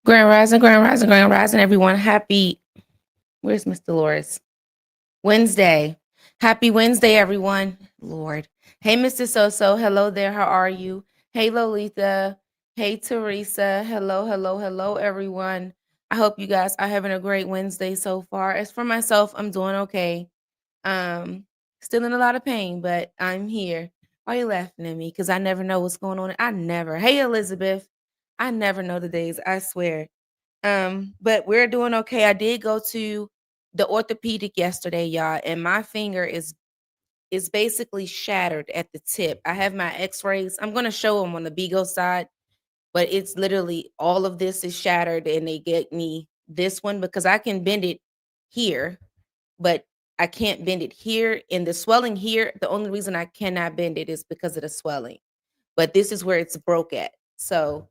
Grand Rising, Grand Rising, Grand Rising, everyone. Where's Miss Dolores? Wednesday. Happy Wednesday, everyone. Lord. Hey, Mr. Soso. Hello there. How are you? Hey, Lolita. Hey, Teresa. Hello, hello, hello, everyone. I hope you guys are having a great Wednesday so far. As for myself, I'm doing okay. Um, Still in a lot of pain, but I'm here. Why are you laughing at me? Because I never know what's going on. I never. Hey, Elizabeth. I never know the days. I swear. But we're doing okay. I did go to the orthopedic yesterday, y'all, and my finger is basically shattered at the tip. I have my x-rays. I'm gonna show them on the Bigo side, but it's literally all of this is shattered, and they get me this one because I can bend it here, but I can't bend it here. And the swelling here, the only reason I cannot bend it is because of the swelling. But this is where it's broke at. So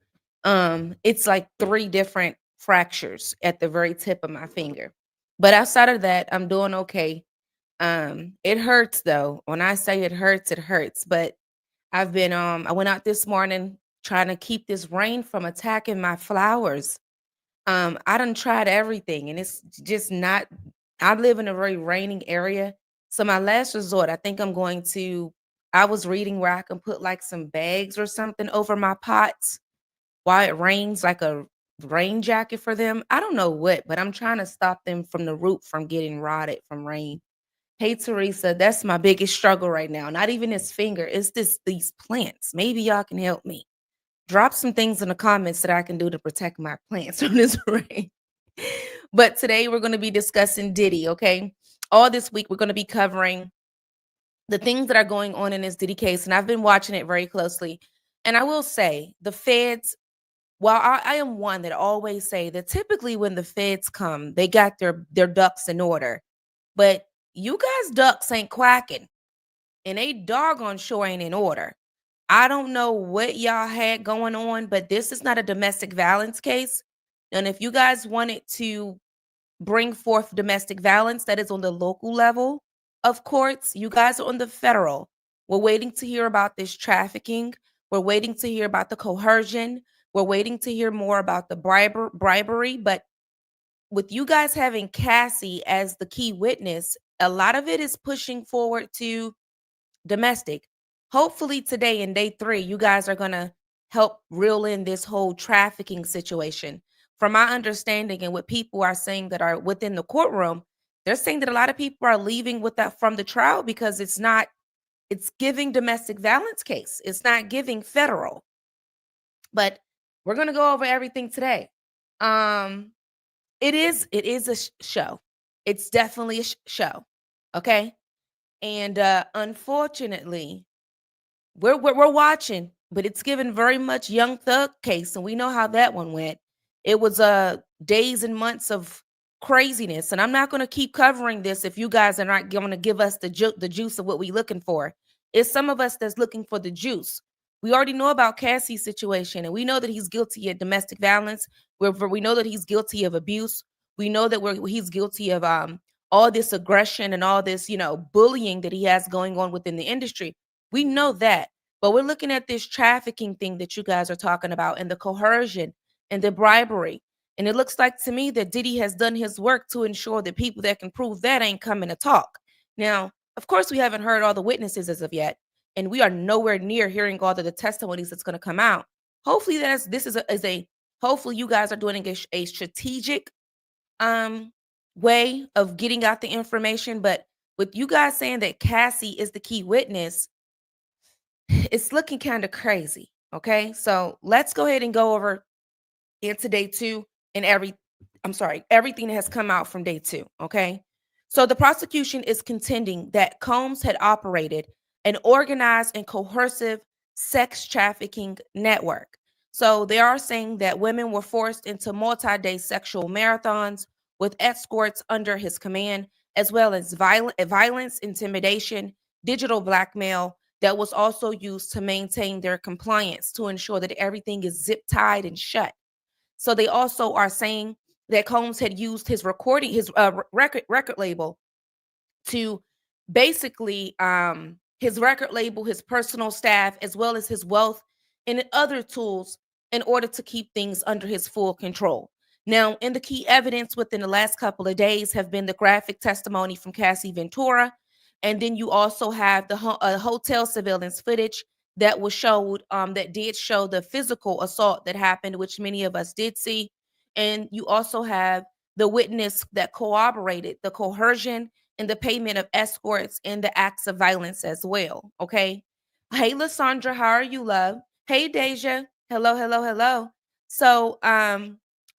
it's like three different fractures at the very tip of my finger. But outside of that, I'm doing okay. It hurts though. When I say it hurts, it hurts. But I went out this morning trying to keep this rain from attacking my flowers. I done tried everything and it's just not. I live in a very raining area. So my last resort, I think I was reading where I can put like some bags or something over my pots while it rains, like a rain jacket for them. I don't know what, but I'm trying to stop them from the root from getting rotted from rain. Hey Teresa, that's my biggest struggle right now. Not even this finger, it's these plants. Maybe y'all can help me. Drop some things in the comments that I can do to protect my plants from this rain. But today we're going to be discussing Diddy, okay? All this week we're going to be covering the things that are going on in this Diddy case, and I've been watching it very closely. And I will say, the feds, while I am one that always say that typically when the feds come, they got their ducks in order. But you guys' ducks ain't quacking, and they doggone sure ain't in order. I don't know what y'all had going on, but this is not a domestic violence case. And if you guys wanted to bring forth domestic violence that is on the local level of courts, you guys are on the federal. We're waiting to hear about this trafficking. We're waiting to hear about the coercion. We're waiting to hear more about the bribery. But with you guys having Cassie as the key witness, a lot of it is pushing forward to domestic. Hopefully today in day 3, you guys are going to help reel in this whole trafficking situation. From my understanding and what people are saying that are within the courtroom, they're saying that a lot of people are leaving with that from the trial because it's giving domestic violence case. It's not giving federal. But we're going to go over everything today. Um it is a show. It's definitely a show. Okay? And unfortunately, we're watching, but it's given very much Young Thug case, and we know how that one went. It was days and months of craziness, and I'm not going to keep covering this if you guys are not going to give us the juice of what we're looking for. It's some of us that's looking for the juice. We already know about Cassie's situation, and we know that he's guilty of domestic violence. We know that he's guilty of abuse. We know that he's guilty of all this aggression and all this, bullying that he has going on within the industry. We know that. But we're looking at this trafficking thing that you guys are talking about and the coercion and the bribery. And it looks like to me that Diddy has done his work to ensure that people that can prove that ain't coming to talk. Now, of course, we haven't heard all the witnesses as of yet, and we are nowhere near hearing all of the testimonies that's going to come out. Hopefully, hopefully you guys are doing a strategic um way of getting out the information. But with you guys saying that Cassie is the key witness, it's looking kind of crazy. Okay. So let's go ahead and go over into day 2 and everything that has come out from day 2. Okay. So the prosecution is contending that Combs had operated an organized and coercive sex trafficking network. So they are saying that women were forced into multi-day sexual marathons with escorts under his command, as well as violence, intimidation, digital blackmail, that was also used to maintain their compliance to ensure that everything is zip tied and shut. So they also are saying that Combs had used his record label to basically his record label, his personal staff, as well as his wealth and other tools in order to keep things under his full control. Now, in the key evidence within the last couple of days have been the graphic testimony from Cassie Ventura, and then you also have the hotel surveillance footage that was showed that did show the physical assault that happened, which many of us did see, and you also have the witness that corroborated the coercion and the payment of escorts and the acts of violence as well. Okay. Hey, Lysandra, how are you, love? Hey, Deja. Hello, hello, hello. So,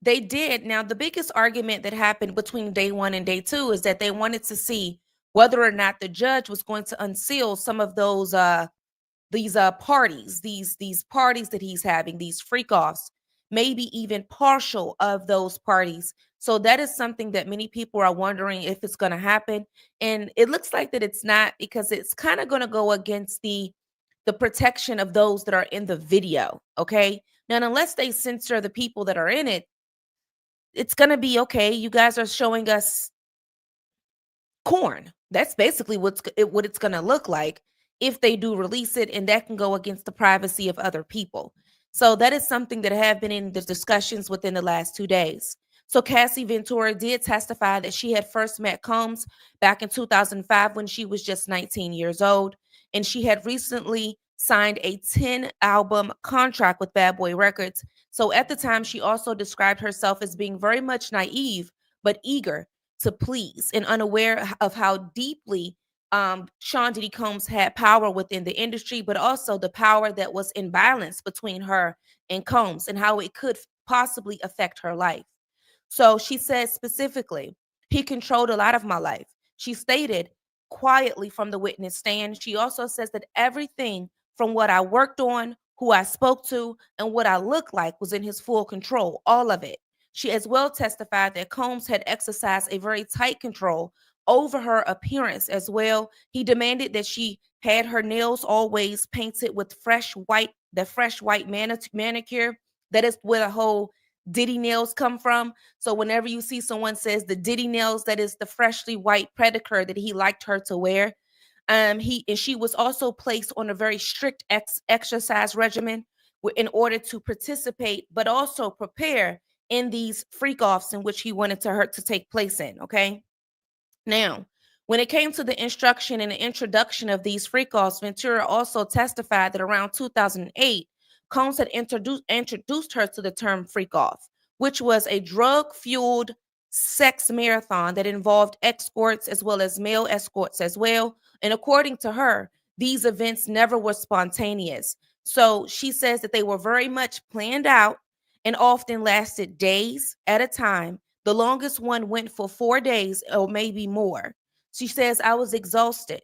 they did. Now, the biggest argument that happened between day one and day two is that they wanted to see whether or not the judge was going to unseal some of those these parties, these parties that he's having, these freak offs, maybe even partial of those parties. So that is something that many people are wondering if it's going to happen, and it looks like that it's not, because it's kind of going to go against the protection of those that are in the video. Okay, now unless they censor the people that are in it, it's going to be okay. You guys are showing us corn. That's basically what it's going to look like if they do release it, and that can go against the privacy of other people. So that is something that have been in the discussions within the last 2 days. So Cassie Ventura did testify that she had first met Combs back in 2005 when she was just 19 years old, and she had recently signed a 10-album contract with Bad Boy Records. So at the time, she also described herself as being very much naive but eager to please, and unaware of how deeply Sean Diddy Combs had power within the industry, but also the power that was in balance between her and Combs, and how it could possibly affect her life. So she said specifically, he controlled a lot of my life. She stated quietly from the witness stand. She also says that everything from what I worked on, who I spoke to, and what I looked like was in his full control, all of it. She as well testified that Combs had exercised a very tight control over her appearance as well. He demanded that she had her nails always painted with the fresh white manicure. That is where the whole Diddy nails come from. So whenever you see someone says the Diddy nails, that is the freshly white pedicure that he liked her to wear. She was also placed on a very strict exercise regimen in order to participate, but also prepare in these freak offs in which he wanted her to take place in. Okay. Now, when it came to the instruction and the introduction of these freak offs, Ventura also testified that around 2008, Combs had introduced her to the term freak off, which was a drug fueled sex marathon that involved escorts as well as male escorts as well. And according to her, these events never were spontaneous. So she says that they were very much planned out and often lasted days at a time. The longest one went for 4 days or maybe more. She says, I was exhausted,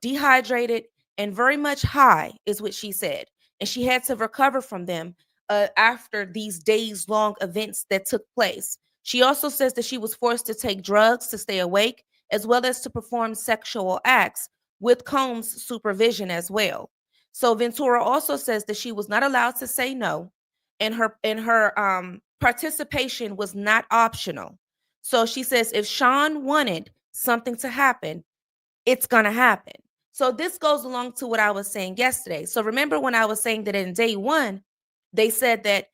dehydrated, and very much high, is what she said. And she had to recover from them after these days long events that took place. She also says that she was forced to take drugs to stay awake, as well as to perform sexual acts with Combs' supervision as well. So Ventura also says that she was not allowed to say no, and her participation was not optional. So she says if Sean wanted something to happen, it's going to happen. So this goes along to what I was saying yesterday. So remember when I was saying that in day one, they said that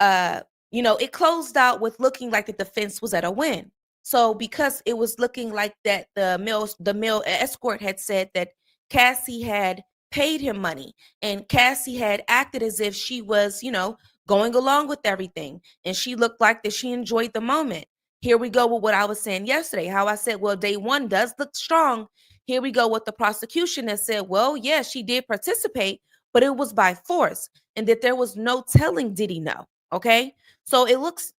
uh, it closed out with looking like the defense was at a win. So because it was looking like that the male escort had said that Cassie had paid him money, and Cassie had acted as if she was, going along with everything, and she looked like that she enjoyed the moment. Here we go with what I was saying yesterday, how I said, well, day one does look strong. Here we go with the prosecution that said, well, yeah, she did participate, but it was by force, and that there was no telling Diddy no. Okay. So it looks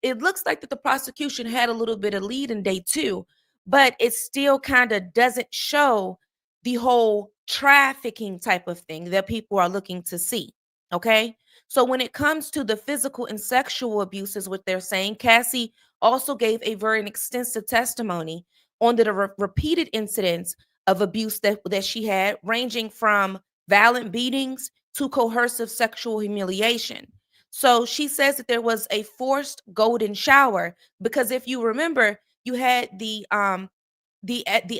like that the prosecution had a little bit of lead in day two, but it still kind of doesn't show the whole trafficking type of thing that people are looking to see. Okay. So when it comes to the physical and sexual abuses, what they're saying, Cassie also gave a very extensive testimony on the repeated incidents of abuse that she had, ranging from violent beatings to coercive sexual humiliation. So she says that there was a forced golden shower because if you remember, you had the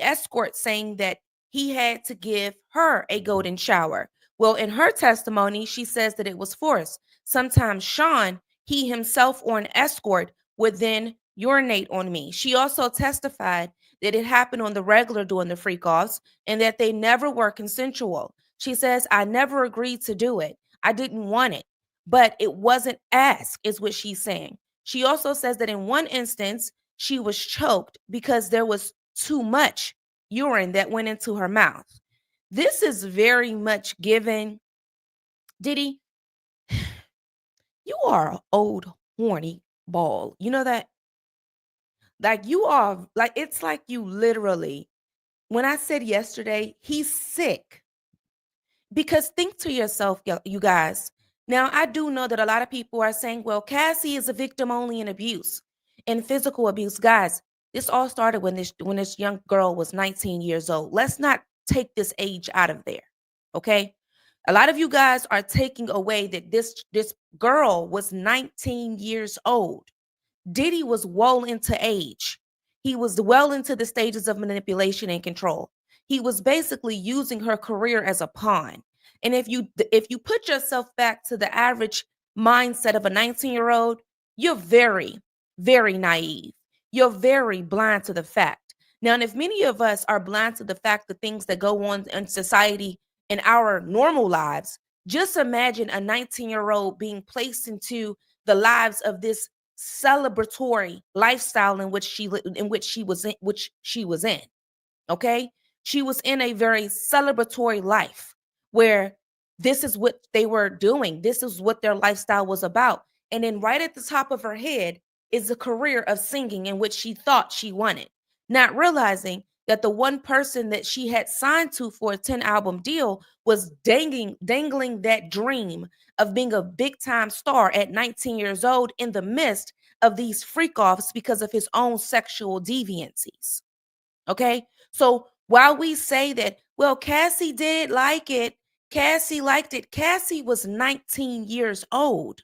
escort saying that he had to give her a golden shower. Well, in her testimony, she says that it was forced. Sometimes Sean, he himself or an escort, would then urinate on me. She also testified that it happened on the regular during the freak offs and that they never were consensual. She says, I never agreed to do it. I didn't want it, but it wasn't asked, is what she's saying. She also says that in one instance, she was choked because there was too much urine that went into her mouth. This is very much given, Diddy, you are an old, horny ball. You know that? Like you are, like, it's like you literally, when I said yesterday, he's sick. Because think to yourself, you guys. Now, I do know that a lot of people are saying, well, Cassie is a victim only in abuse and physical abuse. Guys, this all started when this young girl was 19 years old. Let's not take this age out of there. Okay? A lot of you guys are taking away that this girl was 19 years old. Diddy was well into age. He was well into the stages of manipulation and control. He was basically using her career as a pawn. And if you put yourself back to the average mindset of a 19-year-old, you're very, very naive. You're very blind to the fact. Now, and if many of us are blind to the fact of things that go on in society in our normal lives, just imagine a 19-year-old being placed into the lives of this celebratory lifestyle in which she was in. Okay, she was in a very celebratory life where this is what they were doing, this is what their lifestyle was about, and then right at the top of her head is a career of singing in which she thought she wanted, not realizing that the one person that she had signed to for a 10 album deal was dangling that dream of being a big time star at 19 years old in the midst of these freak offs because of his own sexual deviancies. Okay. So while we say that, well, Cassie did like it, Cassie liked it, Cassie was 19 years old.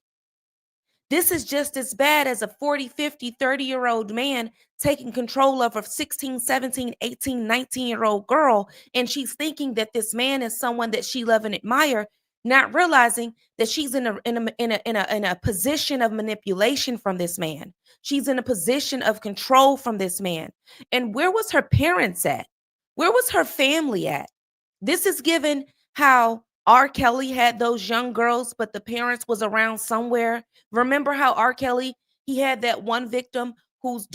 This is just as bad as a 40, 50, 30-year-old man taking control of a 16, 17, 18, 19-year-old girl. And she's thinking that this man is someone that she love and admire, not realizing that she's in a position of manipulation from this man. She's in a position of control from this man. And where was her parents at? Where was her family at? This is given how R. Kelly had those young girls, but the parents was around somewhere. Remember how R. Kelly, he had that one victim whose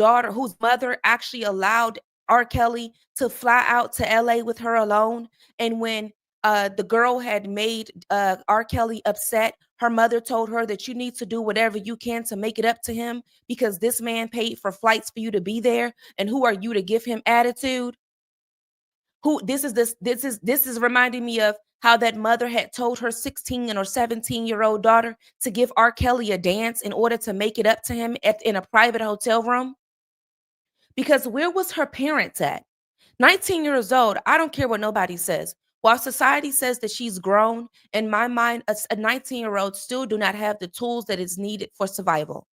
mother actually allowed R. Kelly to fly out to LA with her alone. And when the girl had made R. Kelly upset, her mother told her that you need to do whatever you can to make it up to him because this man paid for flights for you to be there. And who are you to give him attitude? Who this is reminding me of how that mother had told her 16 or 17-year-old daughter to give R. Kelly a dance in order to make it up to him in a private hotel room. Because where was her parents at? 19 years old, I don't care what nobody says. While society says that she's grown, in my mind, a 19-year-old still do not have the tools that is needed for survival.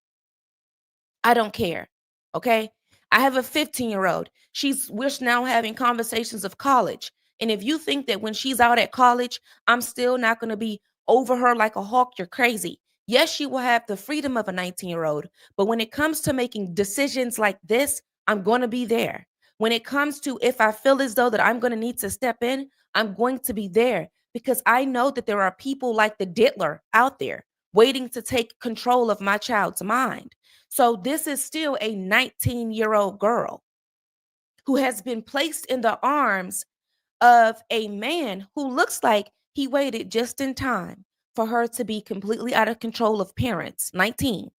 I don't care. Okay. I have a 15-year-old. We're now having conversations of college. And if you think that when she's out at college, I'm still not going to be over her like a hawk, you're crazy. Yes, she will have the freedom of a 19-year-old. But when it comes to making decisions like this, I'm going to be there. When it comes to if I feel as though that I'm going to need to step in, I'm going to be there because I know that there are people like the Diddler out there waiting to take control of my child's mind. So this is still a 19-year-old girl who has been placed in the arms of a man who looks like he waited just in time for her to be completely out of control of parents, 19,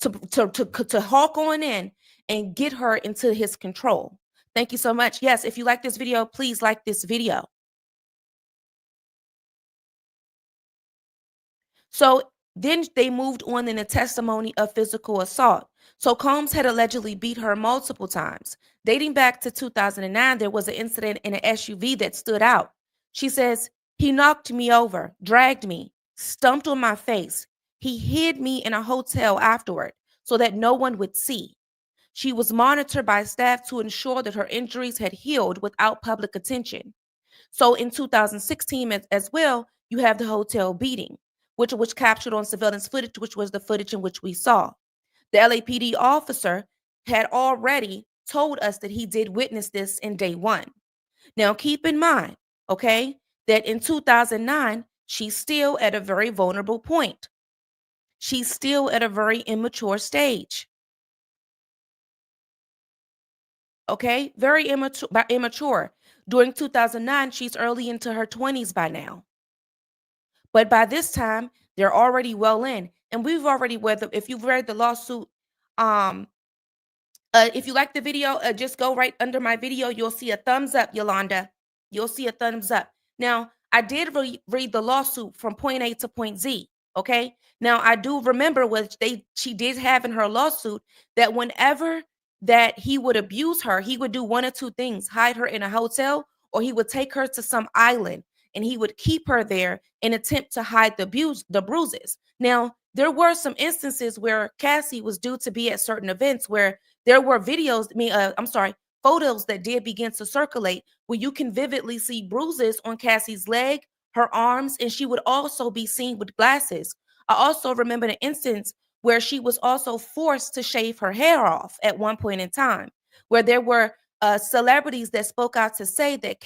to hawk on in and get her into his control. Thank you so much. Yes, if you like this video, please like this video. So then they moved on in the testimony of physical assault. So Combs had allegedly beat her multiple times. Dating back to 2009, there was an incident in an SUV that stood out. She says, he knocked me over, dragged me, stumped on my face. He hid me in a hotel afterward so that no one would see. She was monitored by staff to ensure that her injuries had healed without public attention. So in 2016 as well, you have the hotel beating. which captured on surveillance footage, which was the footage in which we saw. The LAPD officer had already told us that he did witness this in day one. Now, keep in mind, okay, that in 2009, she's still at a very vulnerable point. She's still at a very immature stage. Okay, very immature. During 2009, she's early into her 20s by now. But by this time, they're already well in. And we've already, whether if you've read the lawsuit, um, if you like the video, just go right under my video. You'll see a thumbs up, Yolanda. You'll see a thumbs up. Now, I did read the lawsuit from point A to point Z. Okay. Now, I do remember what she did have in her lawsuit that whenever that he would abuse her, he would do one or two things: hide her in a hotel, or he would take her to some island and he would keep her there and attempt to hide the bruises. Now, there were some instances where Cassie was due to be at certain events where there were photos that did begin to circulate where you can vividly see bruises on Cassie's leg, her arms, and she would also be seen with glasses. I also remember an instance where she was also forced to shave her hair off at one point in time, where there were celebrities that spoke out to say that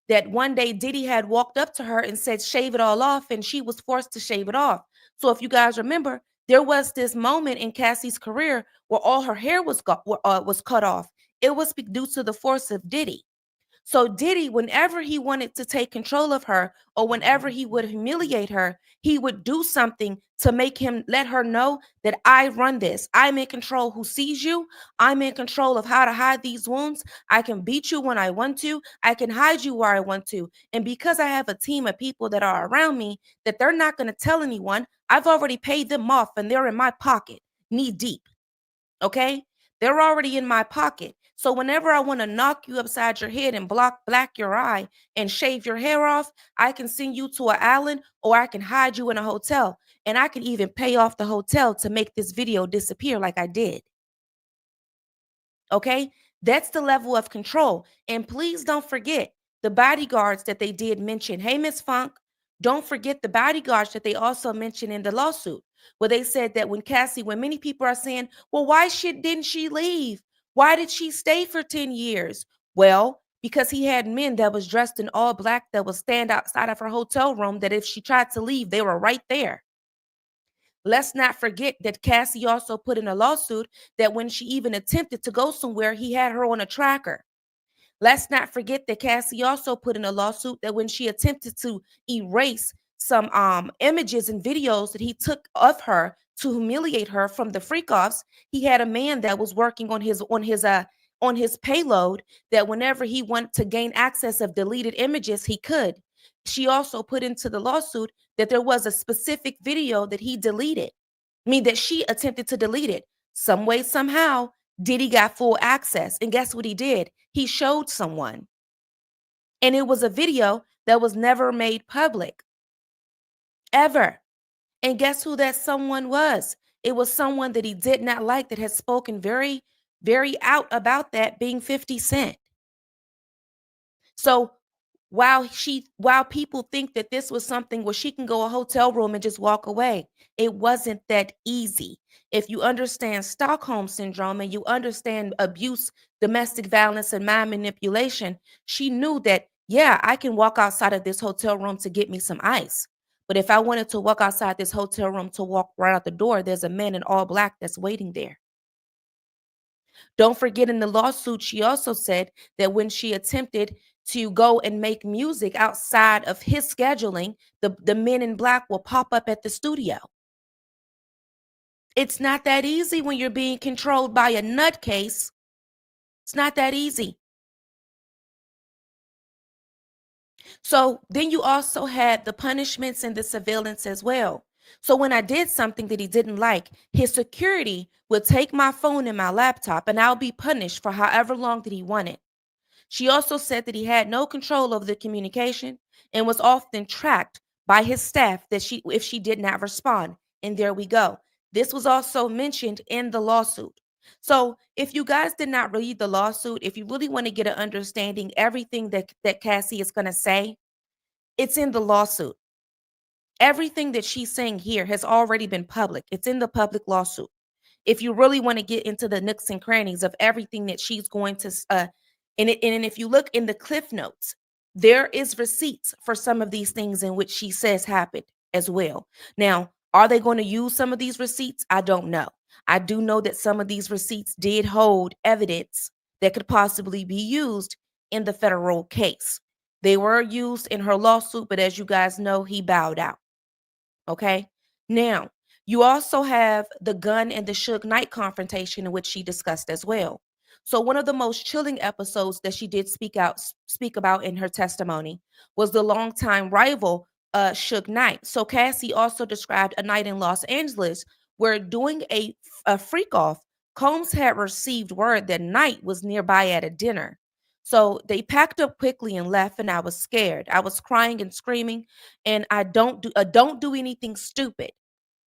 that one day Diddy had walked up to her and said, shave it all off, and she was forced to shave it off. So if you guys remember, there was this moment in Cassie's career where all her hair was cut off. It was due to the force of Diddy. So Diddy, whenever he wanted to take control of her or whenever he would humiliate her, he would do something to let her know that I run this. I'm in control who sees you. I'm in control of how to hide these wounds. I can beat you when I want to. I can hide you where I want to. And because I have a team of people that are around me that they're not going to tell anyone, I've already paid them off and they're in my pocket, knee deep. Okay? They're already in my pocket. So whenever I want to knock you upside your head and black your eye and shave your hair off, I can send you to an island or I can hide you in a hotel. And I can even pay off the hotel to make this video disappear like I did. Okay? That's the level of control. And please don't forget the bodyguards that they did mention. Hey, Miss Funk, don't forget the bodyguards that they also mentioned in the lawsuit, where they said that when many people are saying, well, didn't she leave? Why did she stay for 10 years? Well, because he had men that was dressed in all black that would stand outside of her hotel room that if she tried to leave, they were right there. Let's not forget that Cassie also put in a lawsuit that when she even attempted to go somewhere, he had her on a tracker. Let's not forget that Cassie also put in a lawsuit that when she attempted to erase some images and videos that he took of her to humiliate her from the freak offs, he had a man that was working on his payload that whenever he wanted to gain access of deleted images, he could. She also put into the lawsuit that there was a specific video that he deleted. That she attempted to delete it. Some way, somehow, Diddy got full access. And guess what he did? He showed someone. And it was a video that was never made public. Ever. And guess who that someone was? It was someone that he did not like that had spoken very, very out about that being 50 Cent. So while people think that this was something where she can go a hotel room and just walk away, it wasn't that easy. If you understand Stockholm syndrome and you understand abuse, domestic violence, and mind manipulation, she knew that, yeah, I can walk outside of this hotel room to get me some ice. But if I wanted to walk outside this hotel room to walk right out the door, there's a man in all black that's waiting there. Don't forget in the lawsuit, she also said that when she attempted to go and make music outside of his scheduling, the men in black will pop up at the studio. It's not that easy when you're being controlled by a nutcase. It's not that easy. So then you also had the punishments and the surveillance as well. So when I did something that he didn't like, his security would take my phone and my laptop and I'll be punished for however long that he wanted. She also said that he had no control over the communication and was often tracked by his staff if she did not respond. And there we go. This was also mentioned in the lawsuit. So if you guys did not read the lawsuit, if you really want to get an understanding, everything that Cassie is going to say, it's in the lawsuit. Everything that she's saying here has already been public. It's in the public lawsuit. If you really want to get into the nooks and crannies of everything that she's going to and if you look in the cliff notes, there is receipts for some of these things in which she says happened as well. Now, are they going to use some of these receipts? I don't know. I do know that some of these receipts did hold evidence that could possibly be used in the federal case. They were used in her lawsuit, but as you guys know, he bowed out. Okay. Now, you also have the gun and the Suge Knight confrontation in which she discussed as well. So one of the most chilling episodes that she did speak about in her testimony was the longtime rival Suge Knight. So Cassie also described a night in Los Angeles where doing a freak off, Combs had received word that Knight was nearby at a dinner. So they packed up quickly and left, and I was scared. I was crying and screaming, and I don't do anything stupid,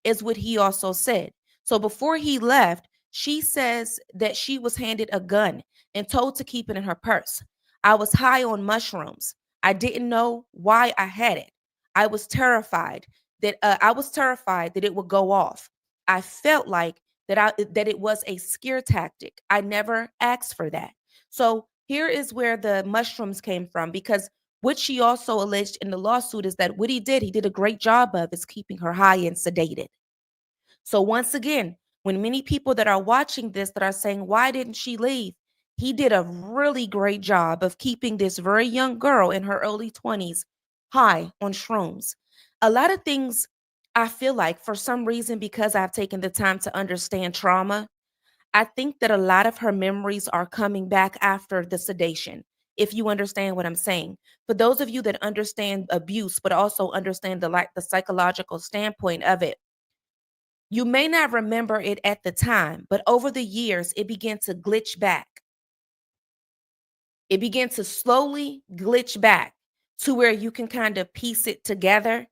is what he also said. So before he left, she says that she was handed a gun and told to keep it in her purse. I was high on mushrooms. I didn't know why I had it. I was terrified that it would go off. I felt like that it was a scare tactic. I never asked for that. So here is where the mushrooms came from, because what she also alleged in the lawsuit is that what he did a great job of is keeping her high and sedated. So once again, when many people that are watching this that are saying, why didn't she leave? He did a really great job of keeping this very young girl in her early 20s high on shrooms. A lot of things, I feel like, for some reason, because I've taken the time to understand trauma, I think that a lot of her memories are coming back after the sedation, if you understand what I'm saying. For those of you that understand abuse, but also understand the psychological standpoint of it, you may not remember it at the time, but over the years, it began to glitch back. It began to slowly glitch back to where you can kind of piece it together.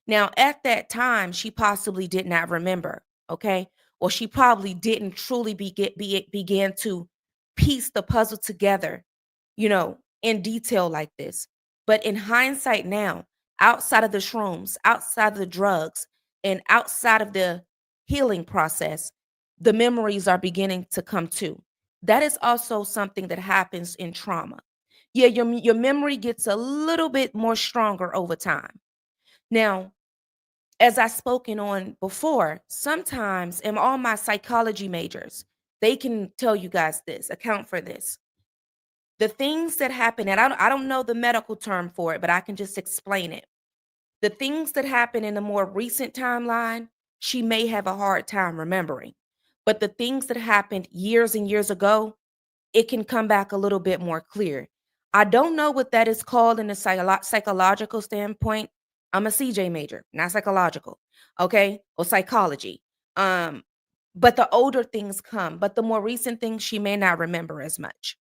Now, at that time, she possibly did not remember, okay? Or she probably didn't truly began to piece the puzzle together, in detail like this. But in hindsight now, outside of the shrooms, outside of the drugs, and outside of the healing process, the memories are beginning to come too. That is also something that happens in trauma. Yeah, your memory gets a little bit more stronger over time. Now, as I spoken on before, sometimes in all my psychology majors, they can tell you guys this, account for this. The things that happen, and I don't know the medical term for it, but I can just explain it. The things that happen in a more recent timeline, she may have a hard time remembering. But the things that happened years and years ago, it can come back a little bit more clear. I don't know what that is called in a psychological standpoint. I'm a CJ major, not psychological, okay, or psychology. Um, but the older things come, but the more recent things she may not remember as much.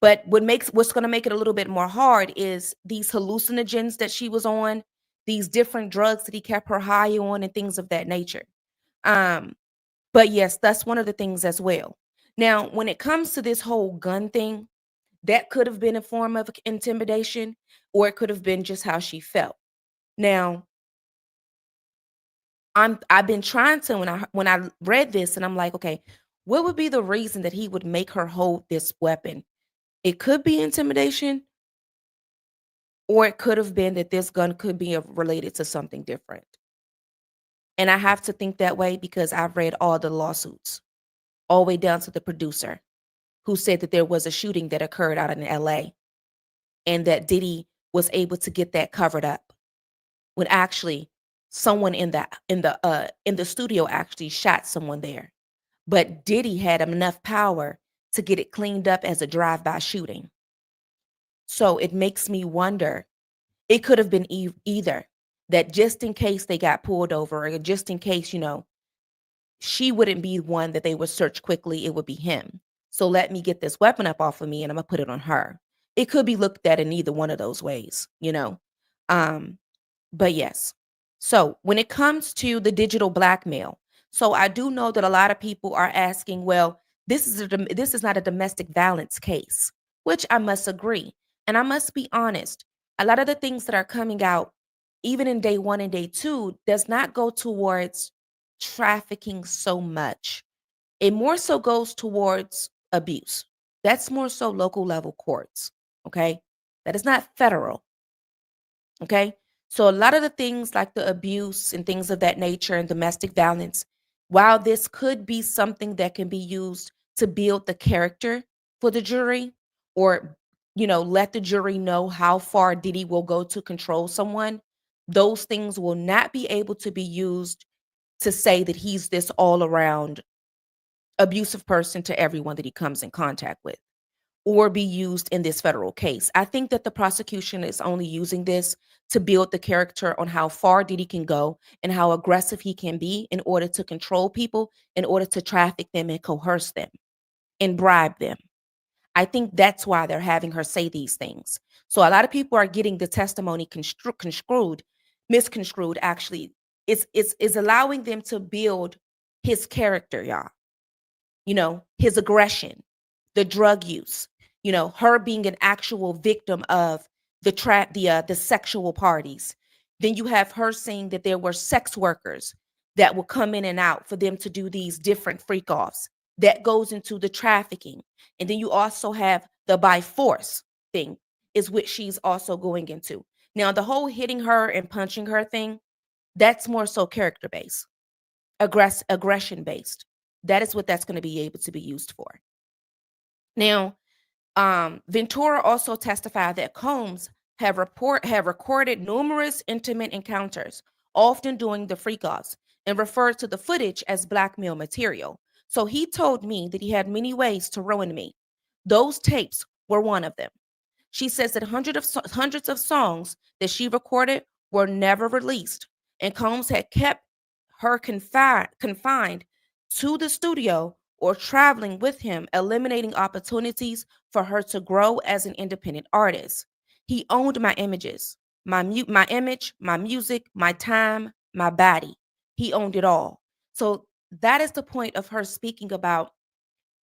But what's going to make it a little bit more hard is these hallucinogens that she was on, these different drugs that he kept her high on, and things of that nature. Um, but yes, that's one of the things as well. Now, when it comes to this whole gun thing, that could have been a form of intimidation, or it could have been just how she felt. Now, I've been trying to when I read this, and I'm like, okay, what would be the reason that he would make her hold this weapon? It could be intimidation, or it could have been that this gun could be related to something different. And I have to think that way because I've read all the lawsuits, all the way down to the producer who said that there was a shooting that occurred out in LA and that Diddy was able to get that covered up when actually someone in the studio actually shot someone there. But Diddy had enough power to get it cleaned up as a drive-by shooting. So it makes me wonder, it could have been either that just in case they got pulled over, or just in case, she wouldn't be one that they would search quickly, it would be him. So let me get this weapon up off of me and I'm gonna put it on her. It could be looked at in either one of those ways. Um, but yes. So when it comes to the digital blackmail, so I do know that a lot of people are asking, well, this is not a domestic violence case, which I must agree. And I must be honest, a lot of the things that are coming out even in day 1 and day 2, does not go towards trafficking so much. It more so goes towards abuse. That's more so local level courts, okay? That is not federal, okay? So a lot of the things like the abuse and things of that nature and domestic violence, while this could be something that can be used to build the character for the jury or let the jury know how far Diddy will go to control someone, those things will not be able to be used to say that he's this all around abusive person to everyone that he comes in contact with or be used in this federal case. I think that the prosecution is only using this to build the character on how far Diddy can go and how aggressive he can be in order to control people, in order to traffic them and coerce them and bribe them. I think that's why they're having her say these things. So a lot of people are getting the testimony construed, misconstrued actually. It's allowing them to build his character, y'all. His aggression, the drug use, her being an actual victim of the sexual parties. Then you have her saying that there were sex workers that will come in and out for them to do these different freak offs. That goes into the trafficking. And then you also have the by force thing, is what she's also going into. Now, the whole hitting her and punching her thing, that's more so character based, aggression based. That is what that's going to be able to be used for. Now, Ventura also testified that Combs have recorded numerous intimate encounters, often during the freak-offs, and referred to the footage as blackmail material. So he told me that he had many ways to ruin me. Those tapes were one of them. She says that hundreds of songs that she recorded were never released, and Combs had kept her confined to the studio or traveling with him, eliminating opportunities for her to grow as an independent artist. He owned my images, my image, my music, my time, my body. He owned it all. So that is the point of her speaking about,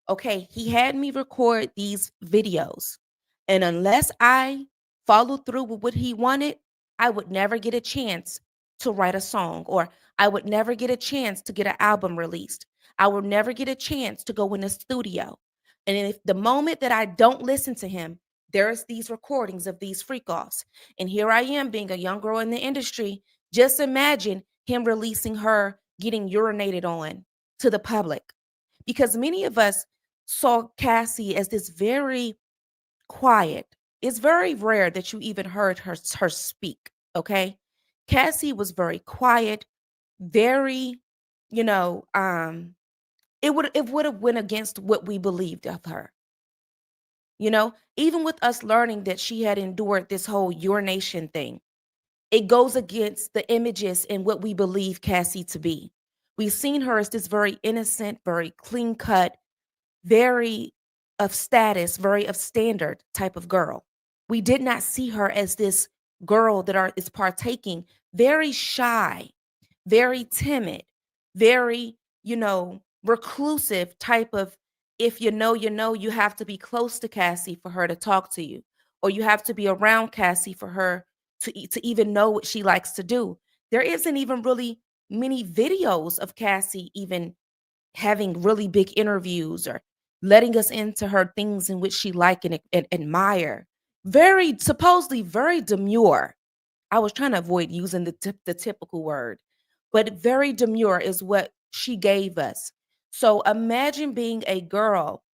okay, he had me record these videos. And unless I followed through with what he wanted, I would never get a chance to write a song, or I would never get a chance to get an album released. I would never get a chance to go in the studio. And if the moment that I don't listen to him, there's these recordings of these freak offs. And here I am being a young girl in the industry. Just imagine him releasing her getting urinated on to the public. Because many of us saw Cassie as this very quiet. It's very rare that you even heard her speak, okay? Cassie was very quiet, very, you know, it would have went against what we believed of her. Even with us learning that she had endured this whole urination thing, it goes against the images and what we believe Cassie to be. We've seen her as this very innocent, very clean cut, very of status, very of standard type of girl. We did not see her as this girl that is partaking, very shy, very timid, very, reclusive type of, if you have to be close to Cassie for her to talk to you, or you have to be around Cassie for her to even know what she likes to do. There isn't even really many videos of Cassie even having really big interviews or letting us into her things in which she like and admire. Very supposedly very demure. I was trying to avoid using the typical word, but very demure is what she gave us. So imagine being a girl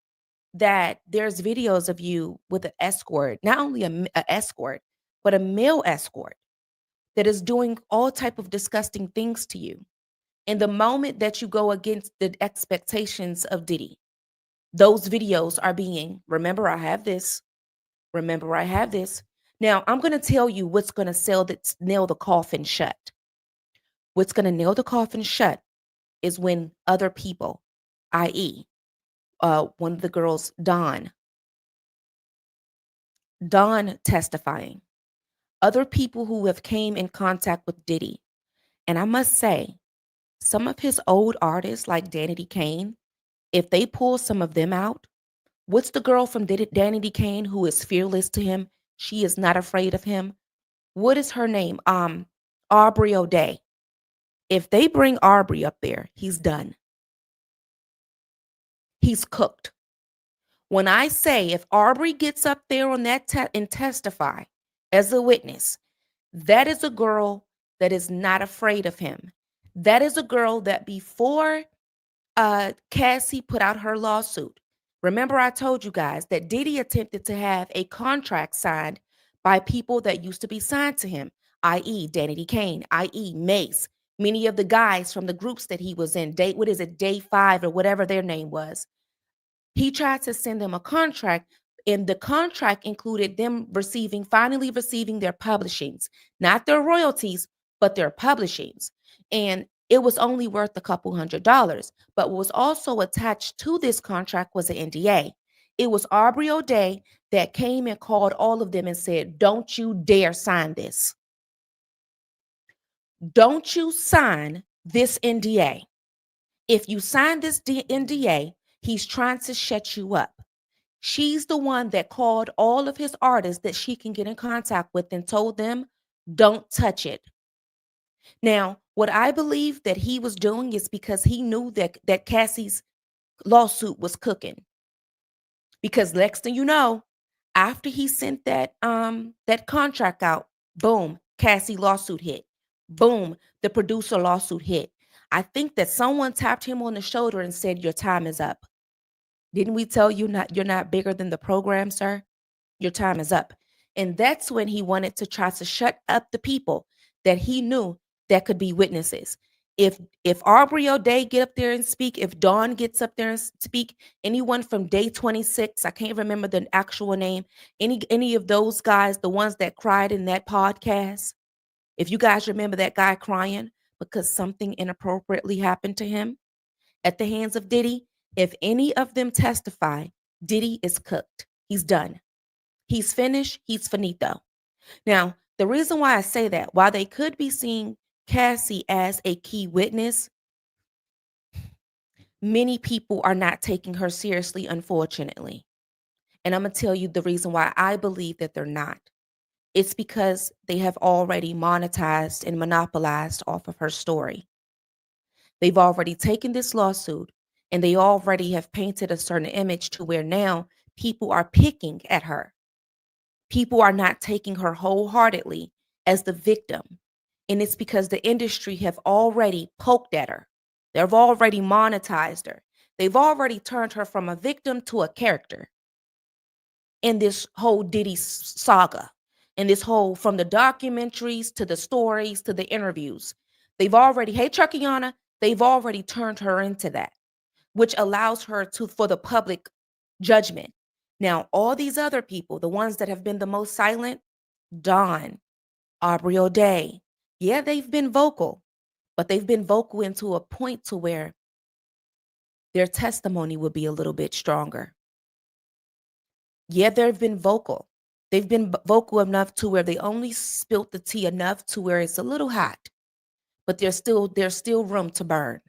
that there's videos of you with an escort, not only a escort, but a male escort that is doing all type of disgusting things to you. And the moment that you go against the expectations of Diddy, those videos are being, remember, I have this. Remember, I have this. Now, I'm going to tell you what's going to nail the coffin shut. What's going to nail the coffin shut is when other people, i.e., one of the girls, Dawn testifying, other people who have came in contact with Diddy. And I must say, some of his old artists like Danity Kane, if they pull some of them out, what's the girl from Danity Kane who is fearless to him? She is not afraid of him. What is her name? Aubrey O'Day. If they bring Aubrey up there, he's done. He's cooked. When I say if Aubrey gets up there on that and testify as a witness, that is a girl that is not afraid of him. That is a girl that before Cassie put out her lawsuit, remember I told you guys that Diddy attempted to have a contract signed by people that used to be signed to him, i.e. Danny Kane, i.e. Mace, many of the guys from the groups that he was in, Day 5 or whatever their name was. He tried to send them a contract, and the contract included them finally receiving their publishings, not their royalties, but their publishings. And it was only worth a couple $100. But what was also attached to this contract was an NDA. It was Aubrey O'Day that came and called all of them and said, don't you dare sign this. Don't you sign this NDA. If you sign this NDA, he's trying to shut you up. She's the one that called all of his artists that she can get in contact with and told them, don't touch it. Now, what I believe that he was doing is because he knew that Cassie's lawsuit was cooking. Because next thing you know, after he sent that contract out, boom, Cassie lawsuit hit. Boom, the producer lawsuit hit. I think that someone tapped him on the shoulder and said, your time is up. Didn't we tell you you're not bigger than the program, sir? Your time is up. And that's when he wanted to try to shut up the people that he knew that could be witnesses. If Aubrey O'Day get up there and speak, if Dawn gets up there and speak, anyone from Day 26, I can't remember the actual name, any of those guys, the ones that cried in that podcast, if you guys remember that guy crying because something inappropriately happened to him at the hands of Diddy, if any of them testify, Diddy is cooked. He's done. He's finished. He's finito. Now, the reason why I say that, while they could be seeing Cassie as a key witness, many people are not taking her seriously, unfortunately. And I'm going to tell you the reason why I believe that they're not. It's because they have already monetized and monopolized off of her story. They've already taken this lawsuit and they already have painted a certain image to where now people are picking at her. People are not taking her wholeheartedly as the victim. And it's because the industry have already poked at her. They've already monetized her. They've already turned her from a victim to a character in this whole Diddy saga. In this whole, from the documentaries to the stories to the interviews. They've already, hey, Truckiana, they've already turned her into that, which allows her for the public judgment. Now, all these other people, the ones that have been the most silent, Dawn, Aubrey O'Day, yeah, they've been vocal, but they've been vocal into a point to where their testimony would be a little bit stronger. Yeah, they've been vocal. They've been vocal enough to where they only spilt the tea enough to where it's a little hot, but there's still room to burn.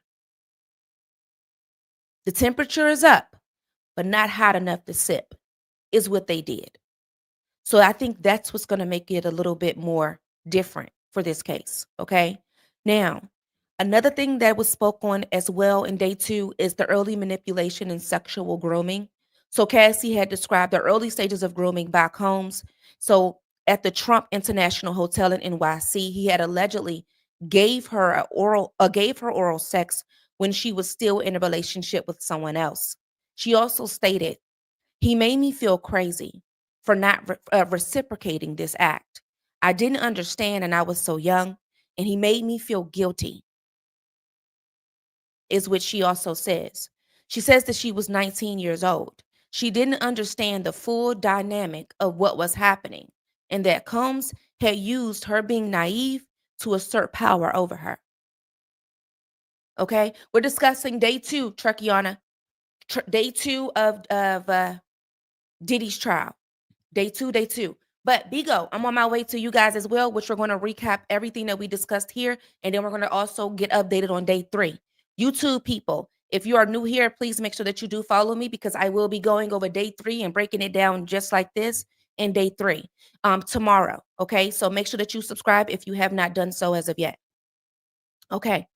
The temperature is up, but not hot enough to sip, is what they did. So I think that's what's going to make it a little bit more different for this case. Okay. Now, another thing that was spoke on as well in Day 2 is the early manipulation and sexual grooming. So Cassie had described the early stages of grooming back homes. So at the Trump International Hotel in NYC, he had allegedly gave her oral sex when she was still in a relationship with someone else. She also stated, he made me feel crazy for not reciprocating this act. I didn't understand and I was so young, and he made me feel guilty, is what she also says. She says that she was 19 years old. She didn't understand the full dynamic of what was happening, and that Combs had used her being naive to assert power over her. Okay, we're discussing Day 2, Truckiana. Day 2 of Diddy's trial. Day 2. But Bigo, I'm on my way to you guys as well, which we're going to recap everything that we discussed here. And then we're going to also get updated on Day 3. YouTube people, if you are new here, please make sure that you do follow me because I will be going over Day 3 and breaking it down just like this in day 3 tomorrow. Okay, so make sure that you subscribe if you have not done so as of yet. Okay.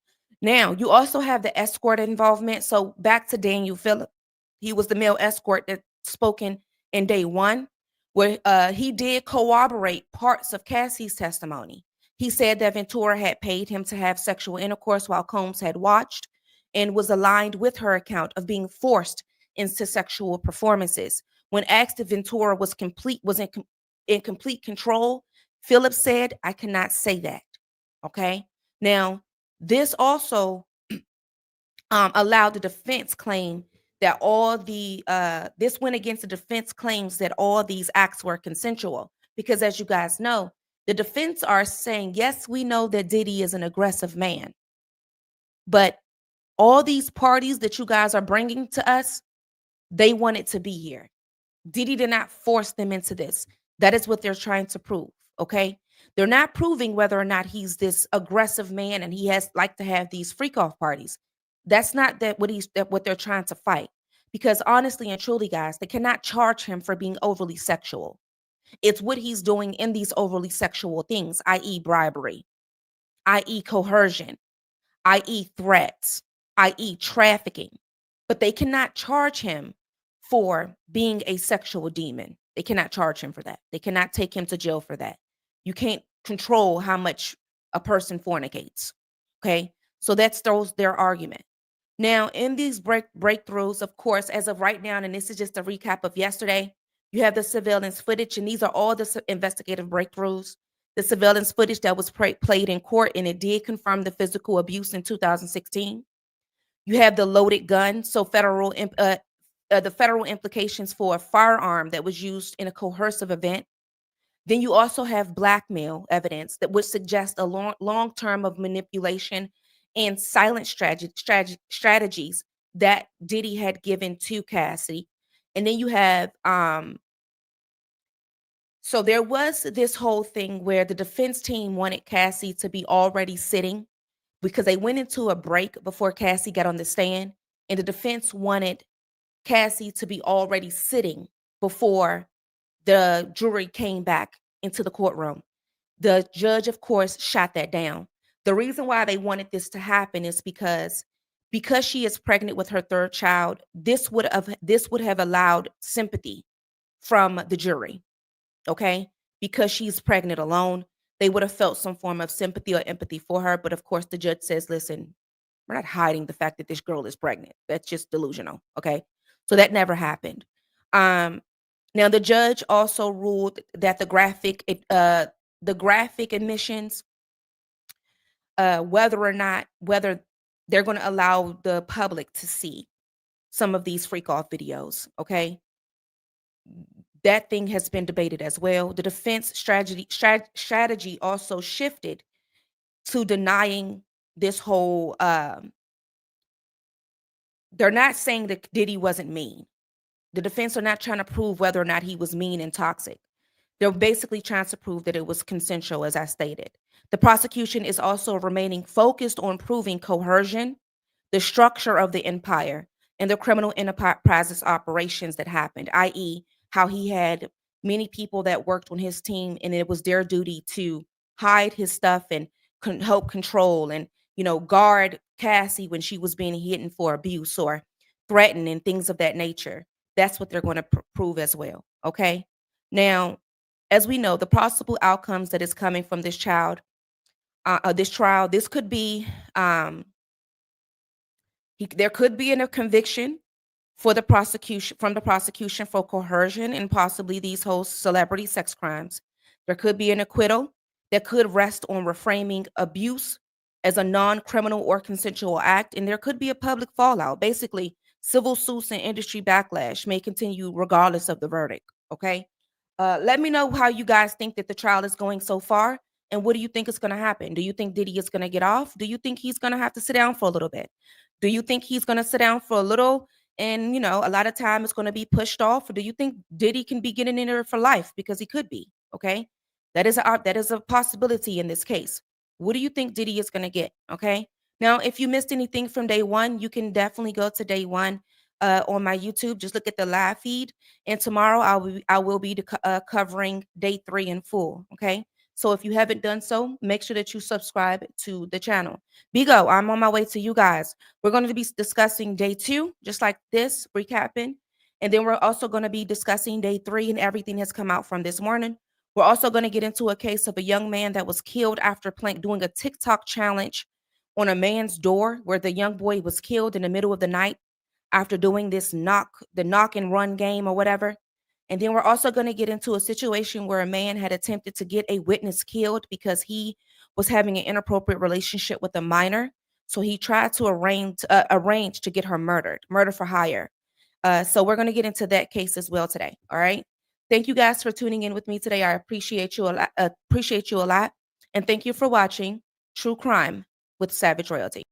Now, you also have the escort involvement. So back to Daniel Phillip. He was the male escort that spoken in day 1, where he did corroborate parts of Cassie's testimony. He said that Ventura had paid him to have sexual intercourse while Combs had watched, and was aligned with her account of being forced into sexual performances. When asked if Ventura was in complete control, Phillips said, "I cannot say that." Okay. Now, this also allowed the defense claim that this went against the defense claims that all these acts were consensual, because as you guys know, the defense are saying, yes, we know that Diddy is an aggressive man, but all these parties that you guys are bringing to us, they wanted to be here. Diddy did not force them into this. That is what they're trying to prove. Okay. They're not proving whether or not he's this aggressive man and he has like to have these freak off parties. That's not what they're trying to fight. Because honestly and truly, guys, they cannot charge him for being overly sexual. It's what he's doing in these overly sexual things, i.e., bribery, i.e., coercion, i.e., threats, i.e., trafficking. But they cannot charge him for being a sexual demon. They cannot charge him for that. They cannot take him to jail for that. You can't control how much a person fornicates. Okay. So that's their argument. Now, in these breakthroughs, of course, as of right now, and this is just a recap of yesterday, you have the surveillance footage, and these are all the investigative breakthroughs. The surveillance footage that was played in court, and it did confirm the physical abuse in 2016. You have the loaded gun, so the federal implications for a firearm that was used in a coercive event. Then you also have blackmail evidence that would suggest a long term of manipulation and silent strategies that Diddy had given to Cassie. And then you have so there was this whole thing where the defense team wanted Cassie to be already sitting, because they went into a break before Cassie got on the stand, and the defense wanted Cassie to be already sitting before the jury came back into the courtroom. The judge, of course, shot that down. The reason why they wanted this to happen is because she is pregnant with her third child, this would have allowed sympathy from the jury. Okay? Because she's pregnant alone, they would have felt some form of sympathy or empathy for her. But of course, the judge says, listen, we're not hiding the fact that this girl is pregnant. That's just delusional. Okay. So that never happened. Um, Now the judge also ruled that the graphic emissions, whether they're going to allow the public to see some of these freak off videos. Okay. That thing has been debated as well. The defense strategy also shifted to denying this whole they're not saying that Diddy wasn't mean. The defense are not trying to prove whether or not he was mean and toxic. They're basically trying to prove that it was consensual, as I stated. The prosecution is also remaining focused on proving coercion, the structure of the empire, and the criminal enterprises operations that happened, i.e., how he had many people that worked on his team, and it was their duty to hide his stuff and help control and guard Cassie when she was being hidden for abuse or threatened and things of that nature. That's what they're going to prove as well. Okay. Now, as we know, the possible outcomes that is coming from this this trial, this could be there could be a conviction from the prosecution for coercion and possibly these whole celebrity sex crimes. There could be an acquittal that could rest on reframing abuse as a non-criminal or consensual act, and there could be a public fallout. Basically, civil suits and industry backlash may continue regardless of the verdict. Okay. Let me know how you guys think that the trial is going so far, and what do you think is going to happen? Do you think Diddy is going to get off? Do you think he's going to have to sit down for a little bit? Do you think he's going to sit down for a little and, a lot of time is going to be pushed off? Or do you think Diddy can be getting in there for life? Because he could be. Okay. That is a possibility in this case. What do you think Diddy is going to get? Okay. Now, if you missed anything from day one, you can definitely go to day one. on my YouTube. Just look at the live feed, and tomorrow I will be covering day 3 in full. Okay, so if you haven't done so, make sure that you subscribe to the channel. Bigo, I'm on my way to you guys. We're going to be discussing day 2, just like this, recapping, and then we're also going to be discussing day 3 and everything has come out from this morning. We're also going to get into a case of a young man that was killed after doing a TikTok challenge on a man's door, where the young boy was killed in the middle of the night after doing the knock and run game or whatever. And then we're also going to get into a situation where a man had attempted to get a witness killed because he was having an inappropriate relationship with a minor. So he tried to arrange to get her murder for hire. So we're going to get into that case as well today. All right. Thank you guys for tuning in with me today. I appreciate you a lot. And thank you for watching True Crime with Savage Royalty.